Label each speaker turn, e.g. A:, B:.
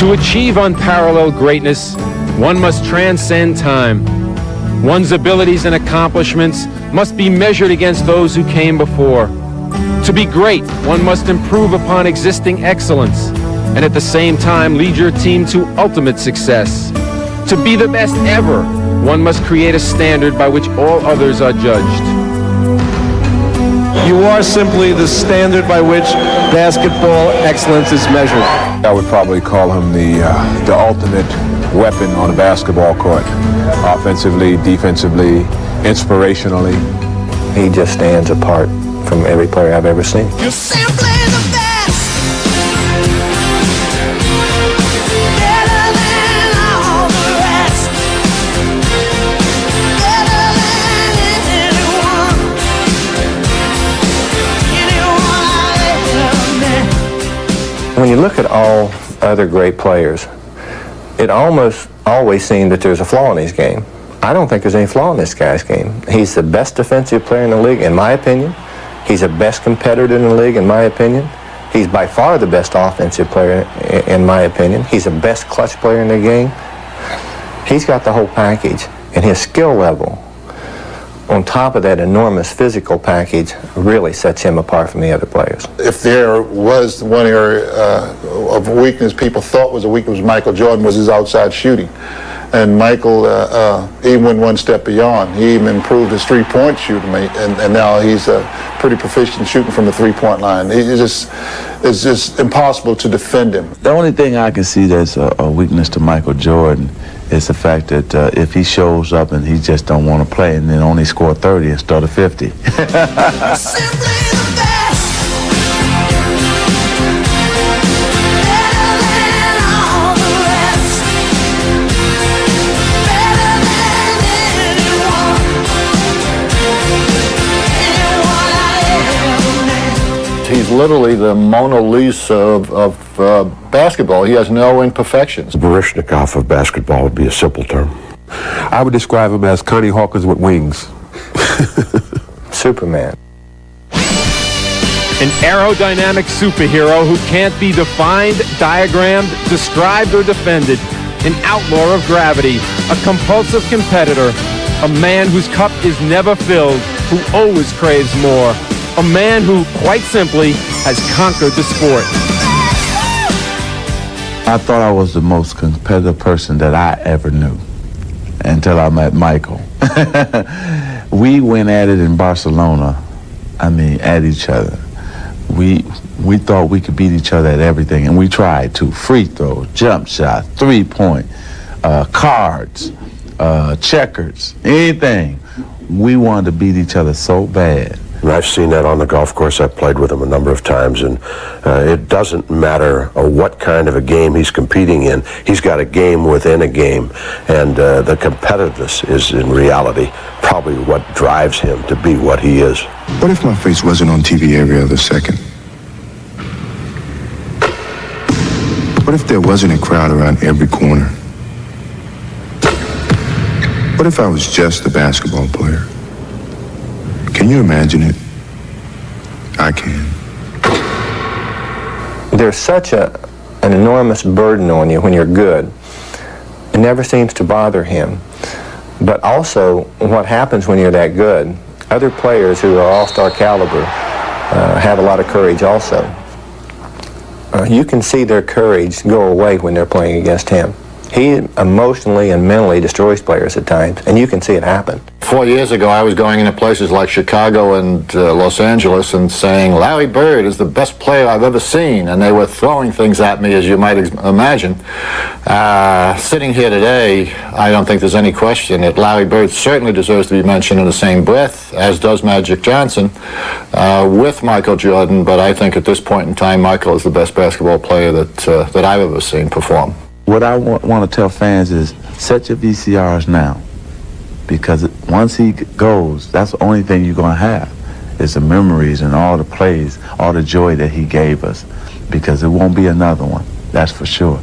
A: To achieve unparalleled greatness, one must transcend time. One's abilities and accomplishments must be measured against those who came before. To be great, one must improve upon existing excellence, and at the same time lead your team to ultimate success. To be the best ever, one must create a standard by which all others are judged.
B: You are simply the standard by which basketball excellence is measured.
C: I would probably call him the ultimate weapon on a basketball court. Offensively, defensively, inspirationally.
D: He just stands apart from every player I've ever seen.
E: You're simply the best. Better than all the rest. Better than anyone. Anyone I ever met.
D: When you look at all other great players, it almost always seemed that there's a flaw in his game. I don't think there's any flaw in this guy's game. He's the best defensive player in the league, in my opinion. He's the best competitor in the league, in my opinion. He's by far the best offensive player, in my opinion. He's the best clutch player in the game. He's got the whole package, and his skill level, on top of that enormous physical package, really sets him apart from the other players.
F: If there was one area of weakness people thought was a weakness with Michael Jordan was his outside shooting. And Michael even went one step beyond. He even improved his three-point shooting, and now he's pretty proficient shooting from the three-point line. It's just impossible to defend him.
G: The only thing I can see that's a weakness to Michael Jordan is the fact that if he shows up and he just don't want to play and then only score 30 instead of 50.
E: Simply the best. Better than all the rest. Better than anyone. Anyone I ever met.
F: He's literally the Mona Lisa of basketball. He has no imperfections.
H: Baryshnikov of basketball would be a simple term.
C: I would describe him as Connie Hawkins with wings.
D: Superman.
A: An aerodynamic superhero who can't be defined, diagrammed, described, or defended. An outlaw of gravity, a compulsive competitor, a man whose cup is never filled, who always craves more. A man who, quite simply, has conquered the sport.
G: I thought I was the most competitive person that I ever knew until I met Michael. We went at it in Barcelona, at each other. We thought we could beat each other at everything, and we tried to. Free throw, jump shot, three-point, cards, checkers, anything. We wanted to beat each other so bad.
H: And I've seen that on the golf course. I've played with him a number of times, and it doesn't matter what kind of a game he's competing in. He's got a game within a game, and the competitiveness is, in reality, probably what drives him to be what he is.
I: What if my face wasn't on TV every other second? What if there wasn't a crowd around every corner? What if I was just a basketball player? Can you imagine it? I can.
D: There's such an enormous burden on you when you're good. It never seems to bother him. But also, what happens when you're that good, other players who are all-star caliber have a lot of courage also. You can see their courage go away when they're playing against him. He emotionally and mentally destroys players at times, and you can see it happen.
F: 4 years ago, I was going into places like Chicago and Los Angeles and saying, Larry Bird is the best player I've ever seen, and they were throwing things at me, as you might imagine. Sitting here today, I don't think there's any question that Larry Bird certainly deserves to be mentioned in the same breath, as does Magic Johnson, with Michael Jordan, but I think at this point in time, Michael is the best basketball player that I've ever seen perform.
G: What I want to tell fans is set your VCRs now, because once he goes, that's the only thing you're going to have is the memories and all the plays, all the joy that he gave us, because it won't be another one, that's for sure.